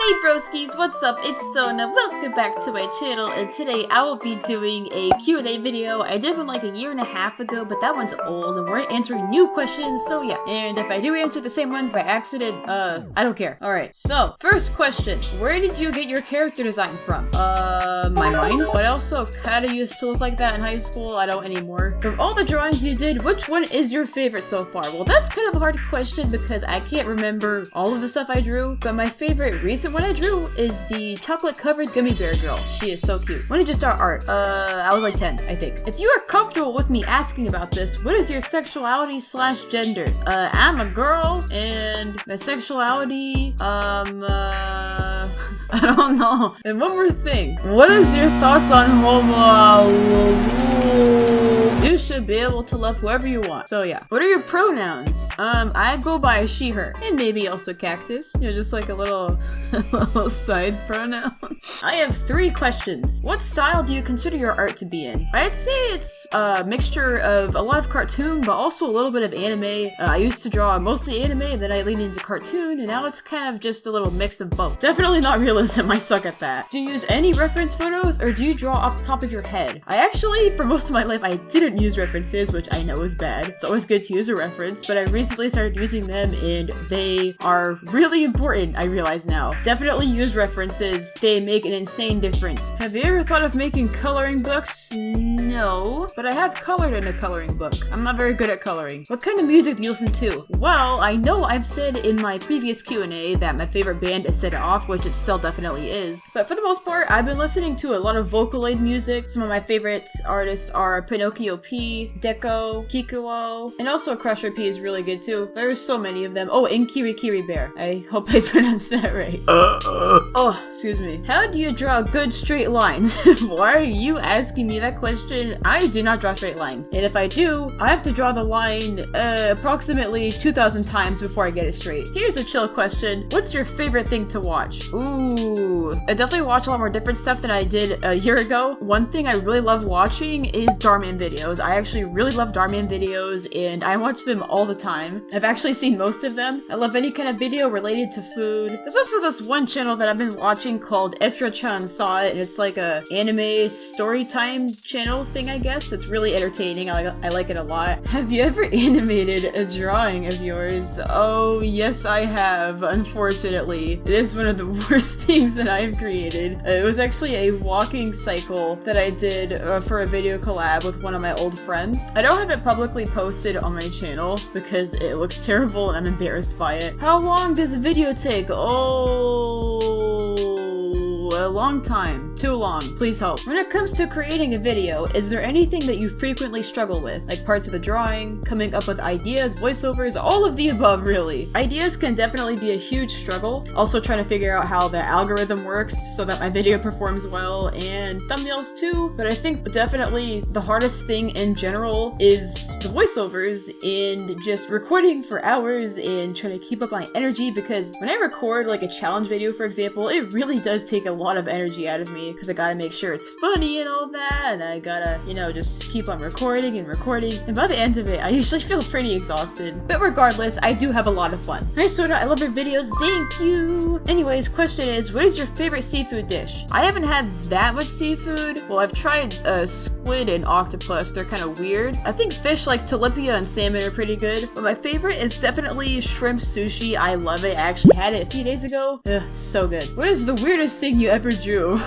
Hey broskies, what's up? It's Sona. Welcome back to my channel, and today I will be doing a Q&A video. I did one like a year and a half ago, but that one's old, and we're answering new questions, so yeah. And if I do answer the same ones by accident, I don't care. Alright, so, first question. Where did you get your character design from? My mind? But I also kinda used to look like that in high school. I don't anymore. From all the drawings you did, which one is your favorite so far? Well, that's kind of a hard question because I can't remember all of the stuff I drew, but my favorite recent one I drew is the chocolate-covered gummy bear girl. She is so cute. When did you start art? I was like 10, I think. If you are comfortable with me asking about this, what is your sexuality / gender? I'm a girl, and my sexuality, I don't know. And one more thing. What is your thoughts on homo? You should be able to love whoever you want. So yeah. What are your pronouns? I go by she, her, and maybe also cactus. You know, just like a little side pronoun. I have 3 questions. What style do you consider your art to be in? I'd say it's a mixture of a lot of cartoon, but also a little bit of anime. I used to draw mostly anime, then I leaned into cartoon, and now it's kind of just a little mix of both. Definitely not realism, I suck at that. Do you use any reference photos, or do you draw off the top of your head? I actually, for most of my life, I didn't use references, which I know is bad. It's always good to use a reference, but I recently started using them, and they are really important, I realize now. Definitely use references. They make an insane difference. Have you ever thought of making coloring books? No, but I have colored in a coloring book. I'm not very good at coloring. What kind of music do you listen to? Well, I know I've said in my previous Q&A that my favorite band is Set It Off, which it still definitely is. But for the most part, I've been listening to a lot of Vocaloid music. Some of my favorite artists are Pinocchio P, Deco, Kikuo, and also Crusher P is really good too. There's so many of them. Oh, and Kiri Kiri Bear. I hope I pronounced that right. Oh, excuse me. How do you draw good straight lines? Why are you asking me that question? I do not draw straight lines. And if I do, I have to draw the line approximately 2,000 times before I get it straight. Here's a chill question. What's your favorite thing to watch? Ooh, I definitely watch a lot more different stuff than I did a year ago. One thing I really love watching is Darman videos. I actually really love Darman videos, and I watch them all the time. I've actually seen most of them. I love any kind of video related to food. There's also this one channel that I've been watching called Etra-chan Saw It, and it's like a anime story time channel thing, I guess. It's really entertaining. I like it a lot. Have you ever animated a drawing of yours? Oh, yes, I have, unfortunately. It is one of the worst things that I've created. It was actually a walking cycle that I did for a video collab with one of my old friends. I don't have it publicly posted on my channel because it looks terrible and I'm embarrassed by it. How long does a video take? A long time. Too long. Please help. When it comes to creating a video, is there anything that you frequently struggle with? Like parts of the drawing, coming up with ideas, voiceovers, all of the above, really. Ideas can definitely be a huge struggle. Also trying to figure out how the algorithm works so that my video performs well, and thumbnails too. But I think definitely the hardest thing in general is the voiceovers and just recording for hours and trying to keep up my energy, because when I record like a challenge video, for example, it really does take a lot of energy out of me because I gotta make sure it's funny and all that, and I gotta, you know, just keep on recording and recording, and by the end of it, I usually feel pretty exhausted. But regardless, I do have a lot of fun. Hi Sona, I love your videos, thank you! Anyways, question is, what is your favorite seafood dish? I haven't had that much seafood. Well, I've tried squid and octopus, they're kind of weird. I think fish like tilapia and salmon are pretty good, but my favorite is definitely shrimp sushi. I love it. I actually had it a few days ago. Ugh, so good. What is the weirdest thing you ever drew?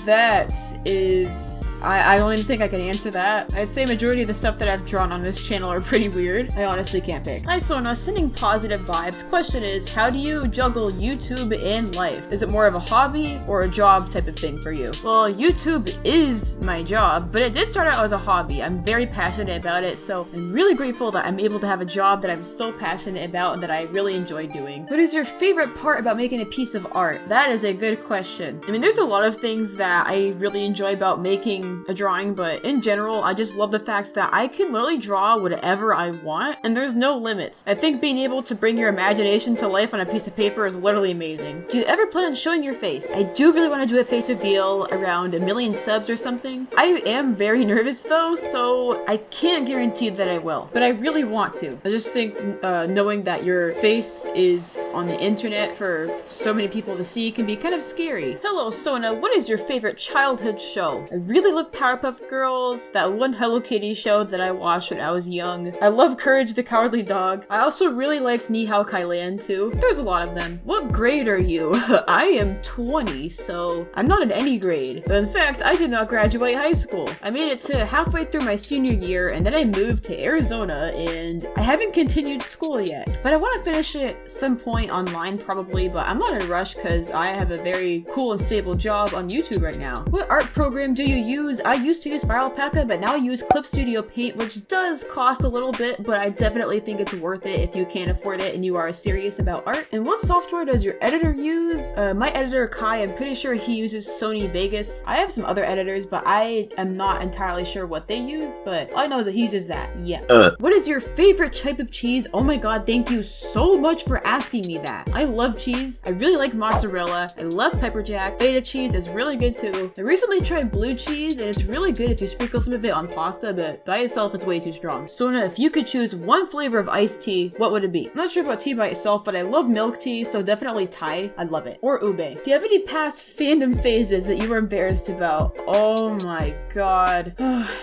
That is... I don't even think I can answer that. I'd say majority of the stuff that I've drawn on this channel are pretty weird. I honestly can't pick. Hi Sona, sending positive vibes. Question is, how do you juggle YouTube and life? Is it more of a hobby or a job type of thing for you? Well, YouTube is my job, but it did start out as a hobby. I'm very passionate about it, so I'm really grateful that I'm able to have a job that I'm so passionate about and that I really enjoy doing. What is your favorite part about making a piece of art? That is a good question. I mean, there's a lot of things that I really enjoy about making finishing a drawing, but in general, I just love the fact that I can literally draw whatever I want, and there's no limits. I think being able to bring your imagination to life on a piece of paper is literally amazing. Do you ever plan on showing your face? I do really want to do a face reveal around 1 million subs or something. I am very nervous though, so I can't guarantee that I will, but I really want to. I just think knowing that your face is on the internet for so many people to see can be kind of scary. Hello Sona, what is your favorite childhood show? I really love Powerpuff Girls, that one Hello Kitty show that I watched when I was young. I love Courage the Cowardly Dog. I also really liked Ni Hao Kai Lan too. There's a lot of them. What grade are you? I am 20, so I'm not in any grade. In fact, I did not graduate high school. I made it to halfway through my senior year and then I moved to Arizona and I haven't continued school yet. But I want to finish it some point online probably, but I'm not in a rush because I have a very cool and stable job on YouTube right now. What art program do you use? I used to use File Alpaca, but now I use Clip Studio Paint, which does cost a little bit, but I definitely think it's worth it if you can afford it and you are serious about art. And what software does your editor use? My editor Kai, I'm pretty sure he uses Sony Vegas. I have some other editors, but I am not entirely sure what they use, but all I know is that he uses that. Yeah. What is your favorite type of cheese? Oh my god, thank you so much for asking me that. I love cheese. I really like mozzarella. I love pepper jack. Feta cheese is really good too. I recently tried blue cheese and it's really good if you sprinkle some of it on pasta, but by itself it's way too strong. Sona, if you could choose one flavor of iced tea, what would it be? I'm not sure about tea by itself, but I love milk tea, so definitely Thai. I love it. Or ube. Do you have any past fandom phases that you were embarrassed about? Oh my god.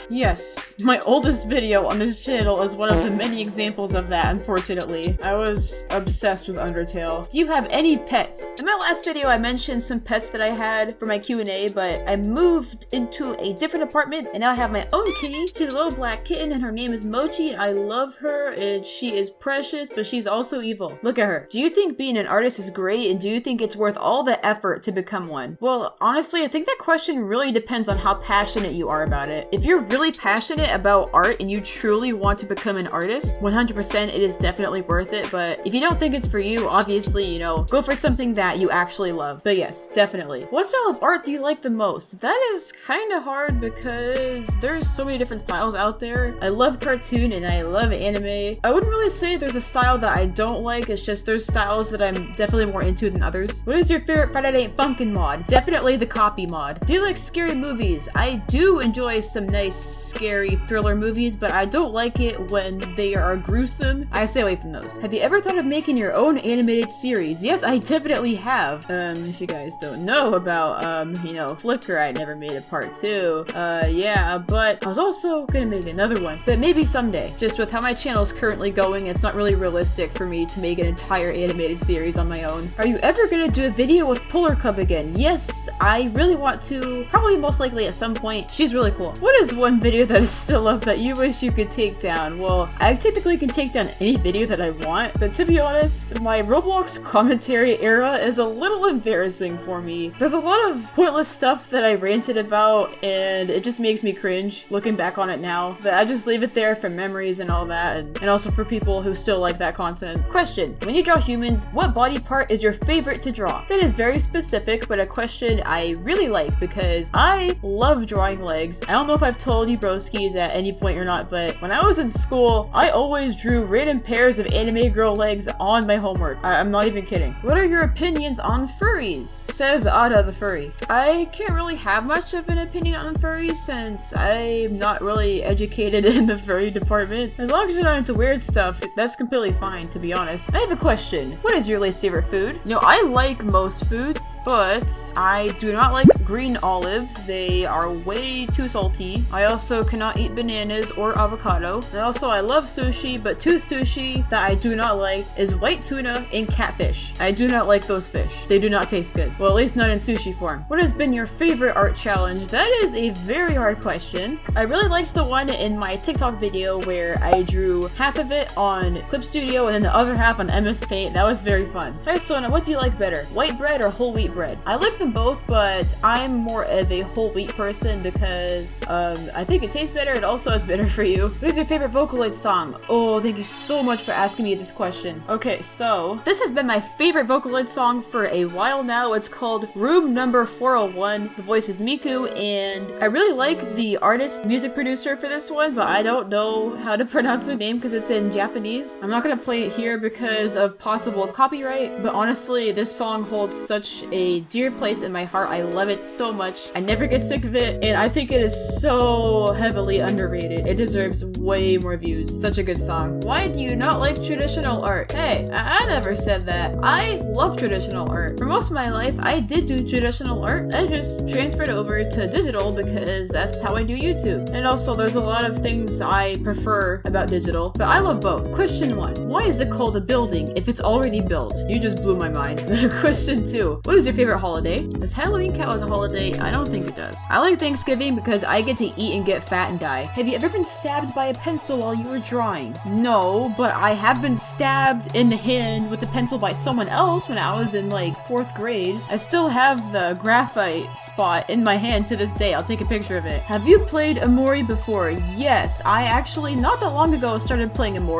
Yes. My oldest video on this channel is one of the many examples of that, unfortunately. I was obsessed with Undertale. Do you have any pets? In my last video, I mentioned some pets that I had for my Q&A, but I moved into a different apartment and now I have my own kitty. She's a little black kitten and her name is Mochi and I love her and she is precious, but she's also evil. Look at her. Do you think being an artist is great and do you think it's worth all the effort to become one? Well, honestly, I think that question really depends on how passionate you are about it. If you're really passionate about art and you truly want to become an artist, 100% it is definitely worth it, but if you don't think it's for you, obviously, you know, go for something that you actually love. But yes, definitely. What style of art do you like the most? That is kind of hard because there's so many different styles out there. I love cartoon and I love anime. I wouldn't really say there's a style that I don't like, it's just there's styles that I'm definitely more into than others. What is your favorite Friday Night Funkin' mod? Definitely the copy mod. Do you like scary movies? I do enjoy some nice scary thriller movies, but I don't like it when they are gruesome. I stay away from those. Have you ever thought of making your own animated series? Yes, I definitely have. If you guys don't know about, you know, Flickr, I never made a part 2. Yeah, but I was also gonna make another one, but maybe someday. Just with how my channel is currently going, it's not really realistic for me to make an entire animated series on my own. Are you ever gonna do a video with Polar Cub again? Yes, I really want to, probably most likely at some point. She's really cool. What is one video that is still up that you wish you could take down? Well, I technically can take down any video that I want, but to be honest, my Roblox commentary era is a little embarrassing for me. There's a lot of pointless stuff that I ranted about and it just makes me cringe looking back on it now, but I just leave it there for memories and all that, and also for people who still like that content. Question: when you draw humans, what body part is your favorite to draw? That is very specific, but a question I really like because I love drawing legs. I don't know if I've told you broskies at any point or not, but when I was in school, I always drew random pairs of anime girl legs on my homework. I'm not even kidding. What are your opinions on furries? Says Ada the furry. I can't really have much of an opinion on furries since I'm not really educated in the furry department. As long as you're not into weird stuff, that's completely fine, to be honest. I have a question. What is your least favorite food? You know, I like most foods, but I do not like green olives. They are way too salty. I also cannot eat bananas or avocado. And also, I love sushi, but two sushi that I do not like is white tuna and catfish. I do not like those fish. They do not taste good. Well, at least not in sushi form. What has been your favorite art challenge? That is a very hard question. I really liked the one in my TikTok video where I drew half of it on Clip Studio and then the other half on MS Paint. That was very fun. Hi Sona, what do you like better? White bread or whole wheat bread? I like them both, but I'm more of a whole wheat person because I think it tastes better and also it's better for you. What is your favorite Vocaloid song? Oh, thank you so much for asking me this question. Okay, so this has been my favorite Vocaloid song for a while now. It's called Room Number 401. The voice is Miku, and and I really like the artist, music producer for this one, but I don't know how to pronounce the name because it's in Japanese. I'm not gonna play it here because of possible copyright, but honestly, this song holds such a dear place in my heart. I love it so much. I never get sick of it, and I think it is so heavily underrated. It deserves way more views. Such a good song. Why do you not like traditional art? Hey, I never said that. I love traditional art. For most of my life, I did do traditional art. I just transferred over to digital because that's how I do YouTube. And also, there's a lot of things I prefer about digital, but I love both. Question 1. Why is it called a building if it's already built? You just blew my mind. Question 2. What is your favorite holiday? Does Halloween count as a holiday? I don't think it does. I like Thanksgiving because I get to eat and get fat and die. Have you ever been stabbed by a pencil while you were drawing? No, but I have been stabbed in the hand with a pencil by someone else when I was in like 4th grade. I still have the graphite spot in my hand to this day. I'll take a picture of it. Have you played Amore before? Yes, I actually not that long ago started playing Amore.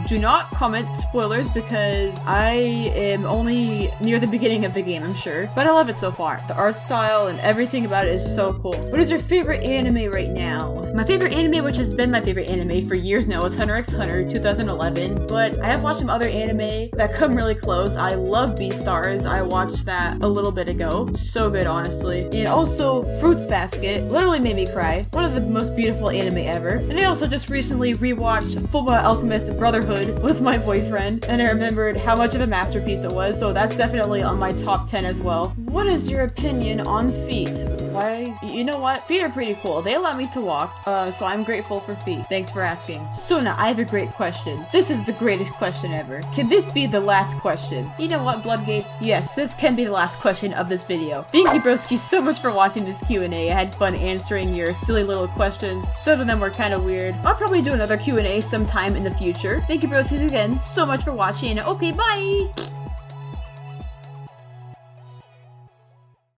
Do not comment spoilers because I am only near the beginning of the game, I'm sure. But I love it so far. The art style and everything about it is so cool. What is your favorite anime right now? My favorite anime, which has been my favorite anime for years now, is Hunter x Hunter 2011. But I have watched some other anime that come really close. I love Beastars. I watched that a little bit ago. So good, honestly. And also Fruits Basket literally made me cry. One of the most beautiful anime ever. And I also just recently rewatched Fullmetal Alchemist Brotherhood with my boyfriend, and I remembered how much of a masterpiece it was, so that's definitely on my top 10 as well. What is your opinion on feet? Why? You know what? Feet are pretty cool. They allow me to walk, so I'm grateful for feet. Thanks for asking. Sona, I have a great question. This is the greatest question ever. Can this be the last question? You know what, Bloodgates? Yes, this can be the last question of this video. Thank you, broski, so much for watching this Q&A. I had fun answering your silly little questions. Some of them were kind of weird. I'll probably do another Q&A sometime in the future. Thank you, broskies, again so much for watching. Okay, bye!